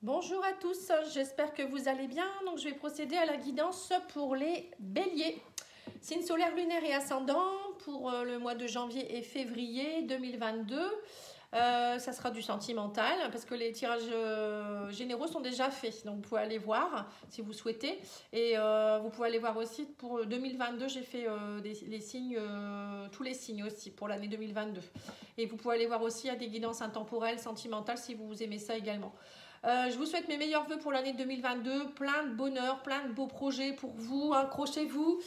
Bonjour à tous, j'espère que vous allez bien. Donc je vais procéder à la guidance pour les béliers. Signe solaire, lunaire et ascendant pour le mois de janvier et février 2022. Ça sera du sentimental parce que les tirages généraux sont déjà faits. Donc vous pouvez aller voir si vous souhaitez. Et vous pouvez aller voir aussi pour 2022, j'ai fait les signes, tous les signes aussi pour l'année 2022. Et vous pouvez aller voir aussi à des guidances intemporelles, sentimentales si vous aimez ça également. Je vous souhaite mes meilleurs voeux pour l'année 2022, plein de bonheur, plein de beaux projets pour vous, accrochez-vous,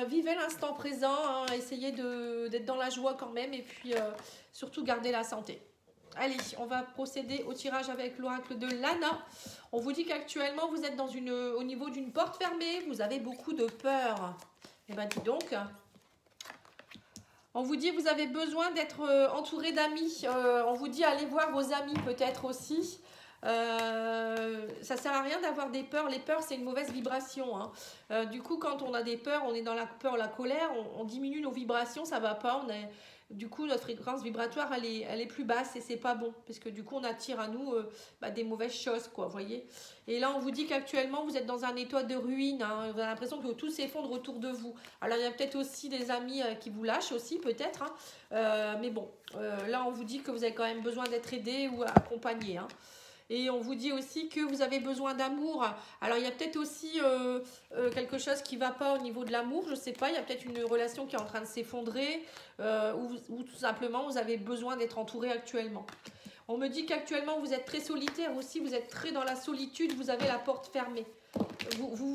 vivez l'instant présent, hein, essayez d'être dans la joie quand même et puis surtout gardez la santé. Allez, on va procéder au tirage avec l'oracle de Lana. On vous dit qu'actuellement vous êtes au niveau d'une porte fermée, vous avez beaucoup de peur. Eh bien dis donc, on vous dit que vous avez besoin d'être entouré d'amis, on vous dit allez voir vos amis peut-être aussi. Ça sert à rien d'avoir des peurs. Les peurs, c'est une mauvaise vibration, hein. Du coup, quand on a des peurs, on est dans la peur, la colère, on diminue nos vibrations, ça va pas. Du coup, notre fréquence vibratoire, elle est plus basse et c'est pas bon. Parce que du coup, on attire à nous des mauvaises choses, quoi, vous voyez. Et là, on vous dit qu'actuellement, vous êtes dans un état de ruine, hein. Vous avez l'impression que tout s'effondre autour de vous. Alors, il y a peut-être aussi des amis qui vous lâchent aussi, peut-être, hein. Mais bon, là, on vous dit que vous avez quand même besoin d'être aidé ou accompagné, hein. Et on vous dit aussi que vous avez besoin d'amour. Alors, il y a peut-être aussi quelque chose qui ne va pas au niveau de l'amour. Je ne sais pas, il y a peut-être une relation qui est en train de s'effondrer ou tout simplement, vous avez besoin d'être entouré actuellement. On me dit qu'actuellement, vous êtes très solitaire aussi. Vous êtes très dans la solitude. Vous avez la porte fermée.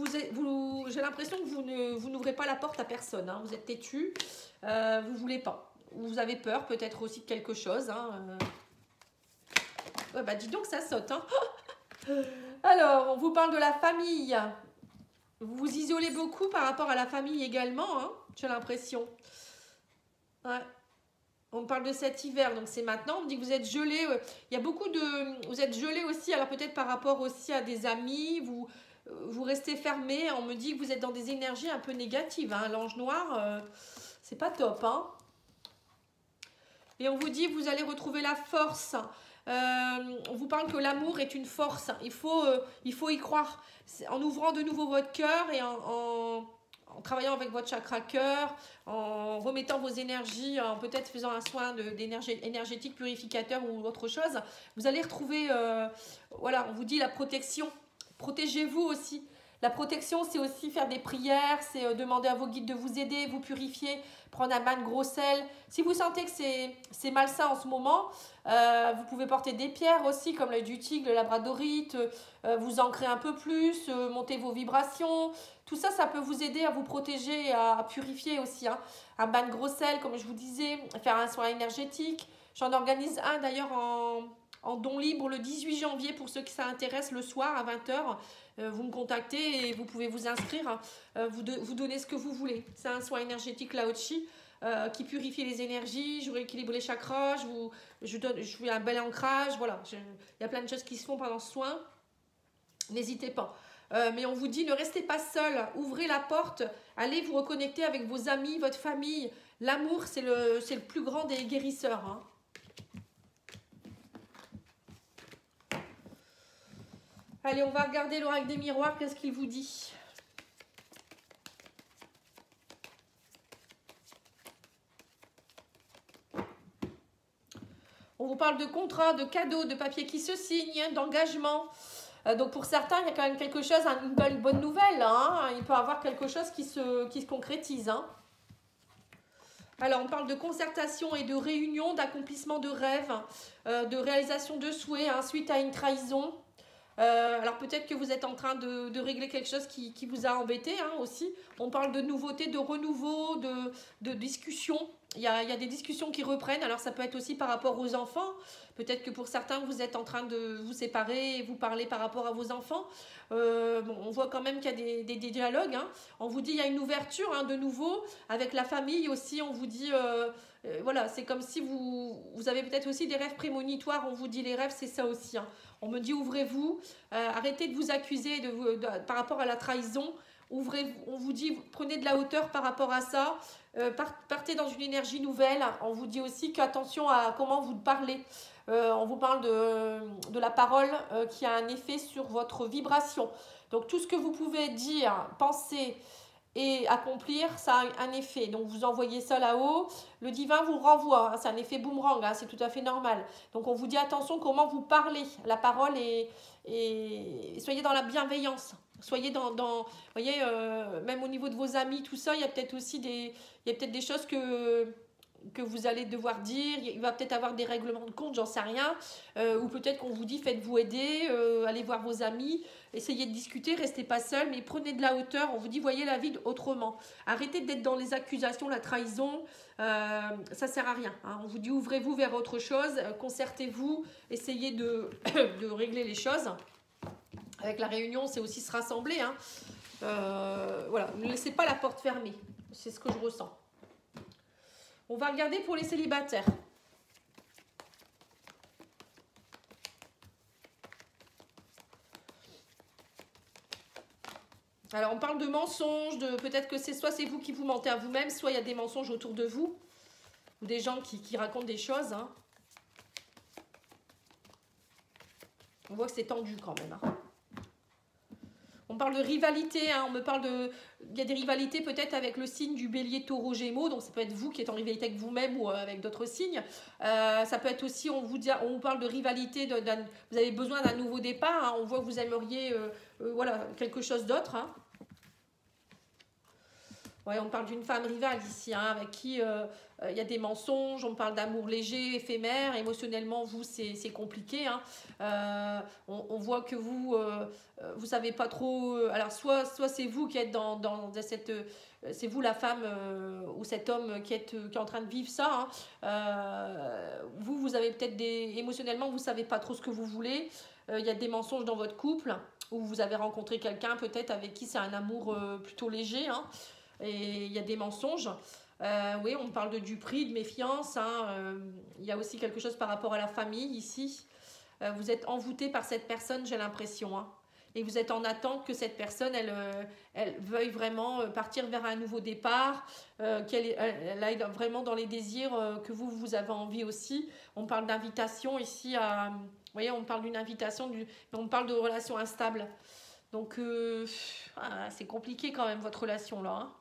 J'ai l'impression que vous n'ouvrez pas la porte à personne, hein. Vous êtes têtu. Vous ne voulez pas. Vous avez peur peut-être aussi de quelque chose, hein. Ouais, bah dis donc, ça saute, hein. Alors, on vous parle de la famille. Vous vous isolez beaucoup par rapport à la famille également, hein, j'ai l'impression. Ouais. On parle de cet hiver, donc c'est maintenant. On me dit que vous êtes gelé. Il y a beaucoup de... Vous êtes gelé aussi, alors peut-être par rapport aussi à des amis. Vous restez fermé. On me dit que vous êtes dans des énergies un peu négatives, hein. L'ange noir, c'est pas top, hein. Et on vous dit que vous allez retrouver la force. On vous parle que l'amour est une force. Il faut y croire. En ouvrant de nouveau votre cœur et en travaillant avec votre chakra cœur, en remettant vos énergies, en peut-être faisant un soin d'énergie énergétique purificateur ou autre chose, vous allez retrouver, voilà, on vous dit la protection. Protégez-vous aussi. La protection, c'est aussi faire des prières, c'est demander à vos guides de vous aider, vous purifier, prendre un bain de gros sel. Si vous sentez que c'est malsain en ce moment, vous pouvez porter des pierres aussi, comme l'œil du tigre, le labradorite, vous ancrer un peu plus, monter vos vibrations. Tout ça, ça peut vous aider à vous protéger et à purifier aussi, hein. Un bain de gros sel, comme je vous disais, faire un soin énergétique. J'en organise un d'ailleurs en don libre le 18 janvier pour ceux qui s'intéressent le soir à 20 h. Vous me contactez et vous pouvez vous inscrire, vous donnez ce que vous voulez. C'est un soin énergétique Lao-Chi qui purifie les énergies, je rééquilibre les chakras, je fais un bel ancrage, voilà. Il y a plein de choses qui se font pendant ce soin, n'hésitez pas. Mais on vous dit, ne restez pas seul, ouvrez la porte, allez vous reconnecter avec vos amis, votre famille. L'amour, c'est le plus grand des guérisseurs, hein. Allez, on va regarder l'oracle des miroirs, qu'est-ce qu'il vous dit? On vous parle de contrats, de cadeaux, de papiers qui se signent, d'engagement. Donc pour certains, il y a quand même quelque chose, une bonne nouvelle, hein. Il peut y avoir quelque chose qui se concrétise, hein. Alors, on parle de concertation et de réunion, d'accomplissement de rêves, de réalisation de souhaits, hein, suite à une trahison. Alors peut-être que vous êtes en train de régler quelque chose qui vous a embêté, hein, aussi. On parle de nouveautés, de renouveau, de discussions. Il y a des discussions qui reprennent. Alors ça peut être aussi par rapport aux enfants. Peut-être que pour certains, vous êtes en train de vous séparer et vous parlez par rapport à vos enfants. Bon, on voit quand même qu'il y a des dialogues, hein. On vous dit qu'il y a une ouverture, hein, de nouveau. Avec la famille aussi, on vous dit... voilà, c'est comme si vous avez peut-être aussi des rêves prémonitoires. On vous dit les rêves, c'est ça aussi, hein. On me dit ouvrez-vous, arrêtez de vous accuser par rapport à la trahison. Ouvrez, on vous dit prenez de la hauteur par rapport à ça. Partez dans une énergie nouvelle. On vous dit aussi qu'attention à comment vous parlez. On vous parle de la parole qui a un effet sur votre vibration. Donc tout ce que vous pouvez dire, penser et accomplir, ça a un effet. Donc vous envoyez ça là-haut, le divin vous renvoie, hein, c'est un effet boomerang, hein, c'est tout à fait normal. Donc on vous dit attention comment vous parlez, la parole et soyez dans la bienveillance. Soyez vous voyez, même au niveau de vos amis, tout ça, il y a peut-être aussi il y a peut-être des choses que vous allez devoir dire, il va peut-être avoir des règlements de compte, j'en sais rien, ou peut-être qu'on vous dit faites-vous aider, allez voir vos amis, essayez de discuter, restez pas seul, mais prenez de la hauteur, on vous dit voyez la vie autrement, arrêtez d'être dans les accusations, la trahison, ça sert à rien, hein. On vous dit ouvrez-vous vers autre chose, concertez-vous, essayez de régler les choses. Avec la réunion, c'est aussi se rassembler, hein. Voilà, ne laissez pas la porte fermée, c'est ce que je ressens. On va regarder pour les célibataires. Alors, on parle de mensonges, peut-être que soit c'est vous qui vous mentez à vous-même, soit il y a des mensonges autour de vous, ou des gens qui racontent des choses, hein. On voit que c'est tendu quand même, hein. On parle de rivalité, hein, il y a des rivalités peut-être avec le signe du bélier, taureau, gémeaux, donc ça peut être vous qui êtes en rivalité avec vous-même ou avec d'autres signes. Ça peut être aussi, on vous parle de rivalité, vous avez besoin d'un nouveau départ, hein, on voit que vous aimeriez voilà, quelque chose d'autre, hein. Ouais, on parle d'une femme rivale ici, hein, avec qui il y a des mensonges, on parle d'amour léger, éphémère, émotionnellement, vous, c'est compliqué, hein. On voit que vous savez pas trop, alors soit c'est vous qui êtes dans cette, c'est vous la femme ou cet homme qui est en train de vivre ça, hein. Vous avez peut-être émotionnellement, vous savez pas trop ce que vous voulez, il y a des mensonges dans votre couple, ou vous avez rencontré quelqu'un peut-être avec qui c'est un amour plutôt léger, hein. Et il y a des mensonges. Oui, on parle de duperie, de méfiance, hein. Il y a aussi quelque chose par rapport à la famille ici. Vous êtes envoûté par cette personne, j'ai l'impression, hein. Et vous êtes en attente que cette personne, elle veuille vraiment partir vers un nouveau départ, qu'elle aille vraiment dans les désirs que vous avez envie aussi. On parle d'invitation ici à... Vous voyez, on parle d'une invitation, mais on parle de relations instables. Donc, c'est compliqué quand même, votre relation là, hein.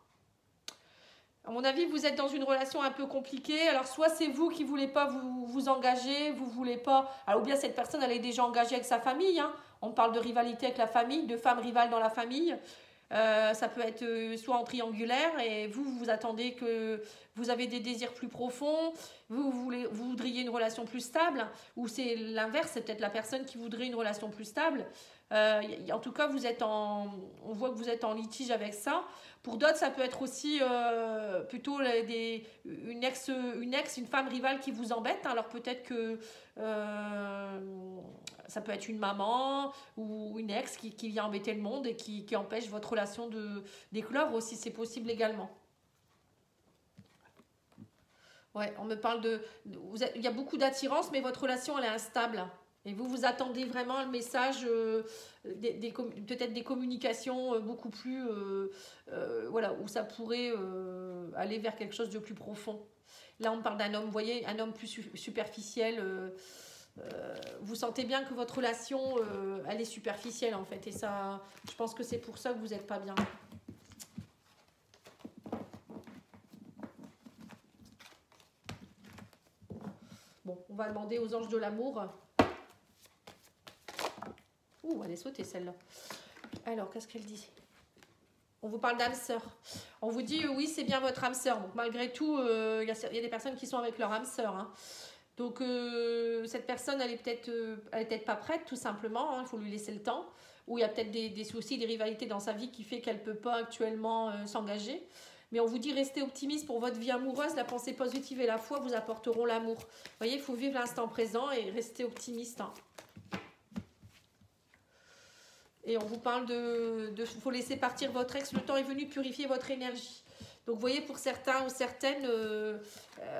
À mon avis, vous êtes dans une relation un peu compliquée. Alors, soit c'est vous qui ne voulez pas vous engager, vous voulez pas... Alors, ou bien cette personne, elle est déjà engagée avec sa famille, hein. On parle de rivalité avec la famille, de femmes rivales dans la famille. Ça peut être soit en triangulaire et vous attendez que vous avez des désirs plus profonds, vous voudriez une relation plus stable, ou c'est l'inverse, c'est peut-être la personne qui voudrait une relation plus stable. En tout cas, on voit que vous êtes en litige avec ça. Pour d'autres, ça peut être aussi plutôt une femme rivale qui vous embête. Alors peut-être que ça peut être une maman ou une ex qui vient embêter le monde et qui empêche votre relation d'éclore aussi, c'est possible également. Ouais, on me parle il y a beaucoup d'attirance, mais votre relation, elle est instable. Et vous attendez vraiment le message, peut-être des communications beaucoup plus, voilà, où ça pourrait aller vers quelque chose de plus profond. Là, on parle d'un homme, vous voyez, un homme plus superficiel. Vous sentez bien que votre relation, elle est superficielle en fait. Et ça, je pense que c'est pour ça que vous n'êtes pas bien. Bon, on va demander aux anges de l'amour. Ouh, elle est sautée celle-là. Alors, qu'est-ce qu'elle dit? On vous parle d'âme sœur. On vous dit, oui, c'est bien votre âme sœur. Donc, malgré tout, il y a des personnes qui sont avec leur âme sœur, hein. Donc, cette personne, elle est peut-être pas prête, tout simplement, hein. Il faut lui laisser le temps. Ou il y a peut-être des soucis, des rivalités dans sa vie qui fait qu'elle ne peut pas actuellement s'engager. Mais on vous dit, restez optimiste pour votre vie amoureuse. La pensée positive et la foi vous apporteront l'amour. Vous voyez, il faut vivre l'instant présent et rester optimiste, hein. Et on vous parle faut laisser partir votre ex. Le temps est venu de purifier votre énergie. Donc, vous voyez, pour certains ou certaines,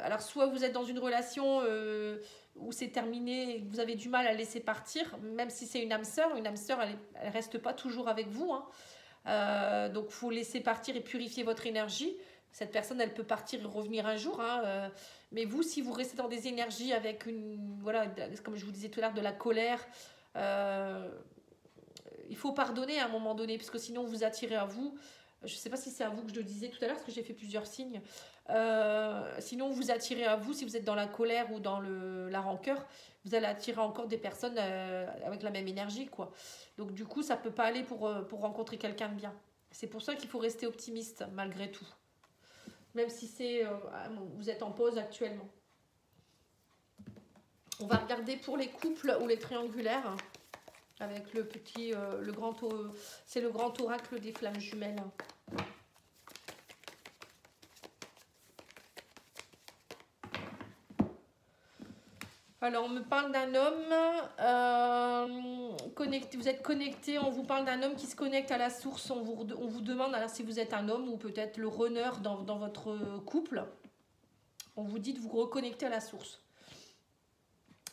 alors soit vous êtes dans une relation où c'est terminé et que vous avez du mal à laisser partir, même si c'est une âme sœur, elle reste pas toujours avec vous, hein. Donc, il faut laisser partir et purifier votre énergie. Cette personne, elle peut partir et revenir un jour. Hein, mais vous, si vous restez dans des énergies avec voilà, comme je vous disais tout à l'heure, de la colère, il faut pardonner à un moment donné, parce que sinon vous attirez à vous. Je ne sais pas si c'est à vous que je le disais tout à l'heure, parce que j'ai fait plusieurs signes. Sinon, vous attirez à vous, si vous êtes dans la colère ou dans la rancœur, vous allez attirer encore des personnes avec la même énergie, quoi. Donc du coup, ça ne peut pas aller pour rencontrer quelqu'un de bien. C'est pour ça qu'il faut rester optimiste, malgré tout. Même si vous êtes en pause actuellement. On va regarder pour les couples ou les triangulaires. Avec le petit, c'est le grand oracle des flammes jumelles. Alors, on me parle d'un homme connecté. Vous êtes connecté, on vous parle d'un homme qui se connecte à la source. On vous demande alors si vous êtes un homme ou peut-être le runner dans votre couple. On vous dit de vous reconnecter à la source.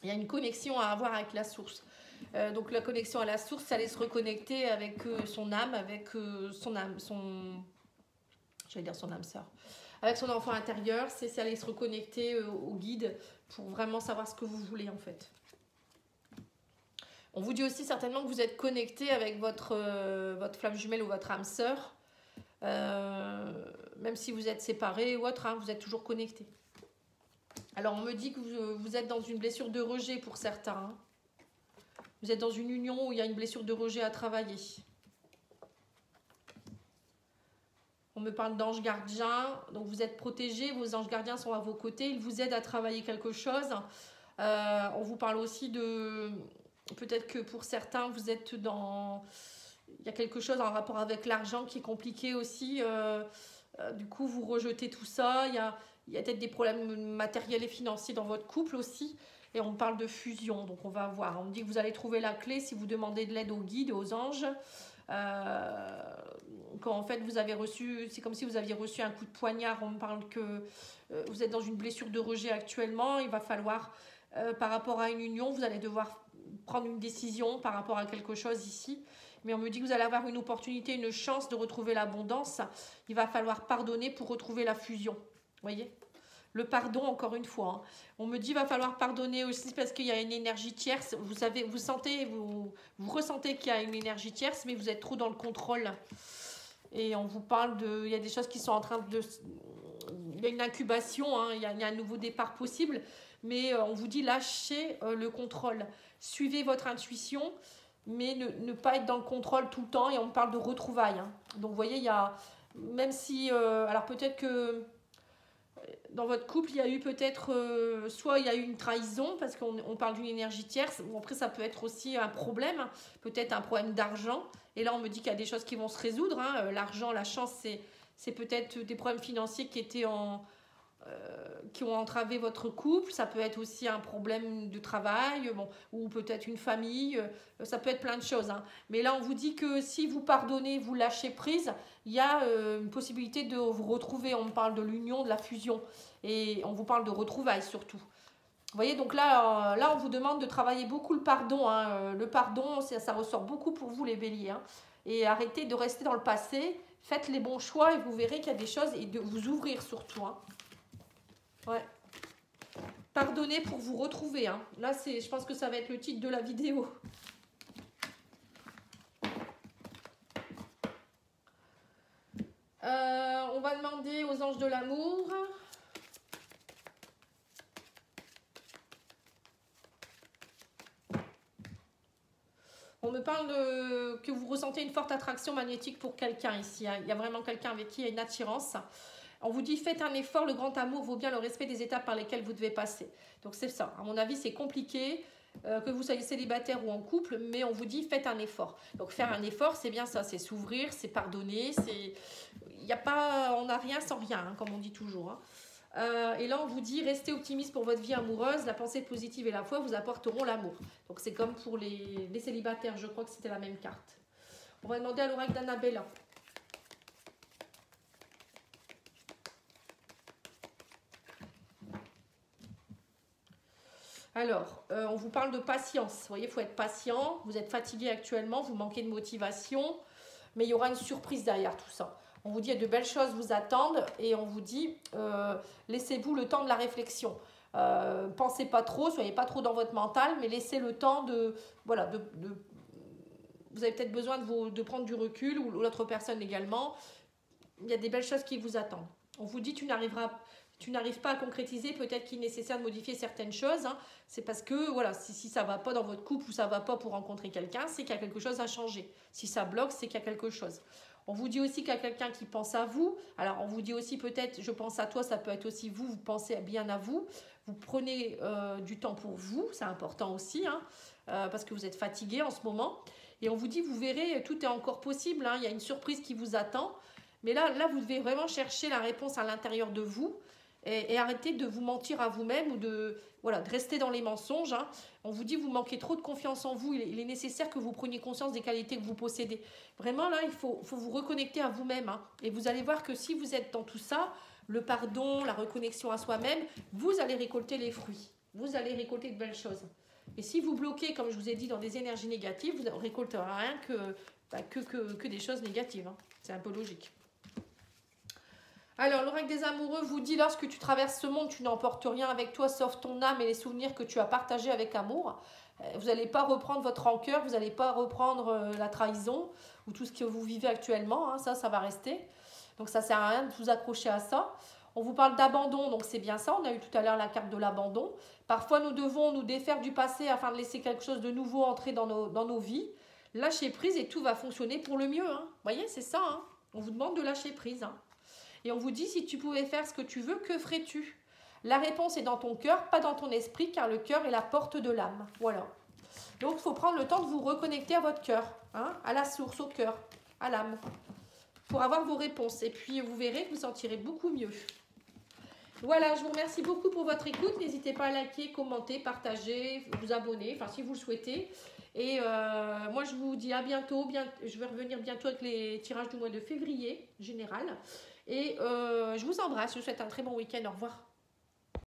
Il y a une connexion à avoir avec la source. Donc la connexion à la source, c'est aller se reconnecter avec son âme, avec j'allais dire son âme sœur, avec son enfant intérieur, c'est aller se reconnecter au guide pour vraiment savoir ce que vous voulez en fait. On vous dit aussi certainement que vous êtes connecté avec votre flamme jumelle ou votre âme sœur, même si vous êtes séparés ou autre, hein, vous êtes toujours connecté. Alors on me dit que vous êtes dans une blessure de rejet pour certains, hein. Vous êtes dans une union où il y a une blessure de rejet à travailler. On me parle d'anges gardiens, donc vous êtes protégés, vos anges gardiens sont à vos côtés, ils vous aident à travailler quelque chose. On vous parle aussi de... Peut-être que pour certains, vous êtes dans... Il y a quelque chose en rapport avec l'argent qui est compliqué aussi. Du coup, vous rejetez tout ça. Il y a peut-être des problèmes matériels et financiers dans votre couple aussi. Et on parle de fusion, donc on va voir. On me dit que vous allez trouver la clé si vous demandez de l'aide aux guides et aux anges. Quand en fait vous avez reçu, c'est comme si vous aviez reçu un coup de poignard. On me parle que vous êtes dans une blessure de rejet actuellement. Il va falloir, par rapport à une union, vous allez devoir prendre une décision par rapport à quelque chose ici. Mais on me dit que vous allez avoir une opportunité, une chance de retrouver l'abondance. Il va falloir pardonner pour retrouver la fusion. Vous voyez ? Le pardon, encore une fois. Hein. On me dit qu'il va falloir pardonner aussi parce qu'il y a une énergie tierce. Vous ressentez qu'il y a une énergie tierce, mais vous êtes trop dans le contrôle. Et on vous parle de... Il y a des choses qui sont en train de... Il y a une incubation, hein, il y a un nouveau départ possible. Mais on vous dit lâchez le contrôle. Suivez votre intuition, mais ne pas être dans le contrôle tout le temps. Et on parle de retrouvailles. Hein. Donc vous voyez, il y a... Même si... alors peut-être que... Dans votre couple, il y a eu peut-être, soit il y a eu une trahison, parce qu'on parle d'une énergie tierce, ou après ça peut être aussi un problème, peut-être un problème d'argent, et là on me dit qu'il y a des choses qui vont se résoudre, hein. L'argent, la chance, c'est peut-être des problèmes financiers qui ont entravé votre couple, ça peut être aussi un problème de travail, bon, ou peut-être une famille, ça peut être plein de choses. Hein. Mais là, on vous dit que si vous pardonnez, vous lâchez prise, il y a une possibilité de vous retrouver. On parle de l'union, de la fusion, et on vous parle de retrouvailles surtout. Vous voyez, donc là, on vous demande de travailler beaucoup le pardon. Hein. Le pardon, ça ressort beaucoup pour vous, les béliers. Hein. Et arrêtez de rester dans le passé, faites les bons choix et vous verrez qu'il y a des choses, et de vous ouvrir surtout. Hein. Ouais. Pardonnez pour vous retrouver. Hein. Là, je pense que ça va être le titre de la vidéo. On va demander aux anges de l'amour. On me parle que vous ressentez une forte attraction magnétique pour quelqu'un ici. Hein. Il y a vraiment quelqu'un avec qui il y a une attirance. On vous dit, faites un effort, le grand amour vaut bien le respect des étapes par lesquelles vous devez passer. Donc c'est ça, à mon avis c'est compliqué, que vous soyez célibataire ou en couple, mais on vous dit, faites un effort. Donc faire un effort, c'est bien ça, c'est s'ouvrir, c'est pardonner, on n'a rien sans rien, hein, comme on dit toujours. Hein. Et là on vous dit, restez optimiste pour votre vie amoureuse, la pensée positive et la foi vous apporteront l'amour. Donc c'est comme pour les célibataires, je crois que c'était la même carte. On va demander à l'oracle d'Annabella. Alors, on vous parle de patience. Vous voyez, il faut être patient. Vous êtes fatigué actuellement, vous manquez de motivation. Mais il y aura une surprise derrière tout ça. On vous dit, il y a de belles choses vous attendent et on vous dit, laissez-vous le temps de la réflexion. Pensez pas trop, soyez pas trop dans votre mental, mais laissez le temps de, voilà, vous avez peut-être besoin de prendre du recul, ou l'autre personne également. Il y a des belles choses qui vous attendent. On vous dit, tu n'arrives pas à concrétiser, peut-être qu'il est nécessaire de modifier certaines choses. Hein. C'est parce que, voilà, si ça ne va pas dans votre couple ou ça ne va pas pour rencontrer quelqu'un, c'est qu'il y a quelque chose à changer. Si ça bloque, c'est qu'il y a quelque chose. On vous dit aussi qu'il y a quelqu'un qui pense à vous. Alors, on vous dit aussi peut-être, je pense à toi, ça peut être aussi vous, vous pensez bien à vous. Vous prenez du temps pour vous, c'est important aussi, hein, parce que vous êtes fatigué en ce moment. Et on vous dit, vous verrez, tout est encore possible, hein, il y a une surprise qui vous attend. Mais là, vous devez vraiment chercher la réponse à l'intérieur de vous et arrêter de vous mentir à vous-même ou de rester dans les mensonges. Hein. On vous dit, vous manquez trop de confiance en vous. Il est nécessaire que vous preniez conscience des qualités que vous possédez. Vraiment, là, il faut vous reconnecter à vous-même. Hein. Et vous allez voir que si vous êtes dans tout ça, le pardon, la reconnexion à soi-même, vous allez récolter les fruits. Vous allez récolter de belles choses. Et si vous bloquez, comme je vous ai dit, dans des énergies négatives, vous ne récolterez rien que des choses négatives. Hein. C'est un peu logique. Alors, l'oracle des amoureux vous dit, lorsque tu traverses ce monde, tu n'emportes rien avec toi sauf ton âme et les souvenirs que tu as partagés avec amour. Vous n'allez pas reprendre votre rancœur, vous n'allez pas reprendre la trahison ou tout ce que vous vivez actuellement. Hein, ça va rester. Donc, ça ne sert à rien de vous accrocher à ça. On vous parle d'abandon, donc c'est bien ça. On a eu tout à l'heure la carte de l'abandon. Parfois, nous devons nous défaire du passé afin de laisser quelque chose de nouveau entrer dans nos vies. Lâcher prise et tout va fonctionner pour le mieux. Hein. Vous voyez, c'est ça. Hein. On vous demande de lâcher prise. Hein. Et on vous dit, si tu pouvais faire ce que tu veux, que ferais-tu? La réponse est dans ton cœur, pas dans ton esprit, car le cœur est la porte de l'âme. Voilà. Donc, il faut prendre le temps de vous reconnecter à votre cœur, hein, à la source, au cœur, à l'âme, pour avoir vos réponses. Et puis, vous verrez que vous sentirez beaucoup mieux. Voilà, je vous remercie beaucoup pour votre écoute. N'hésitez pas à liker, commenter, partager, vous abonner, enfin, si vous le souhaitez. Et moi, je vous dis à bientôt. Je vais revenir bientôt avec les tirages du mois de février, général. Et je vous embrasse, je vous souhaite un très bon week-end, au revoir.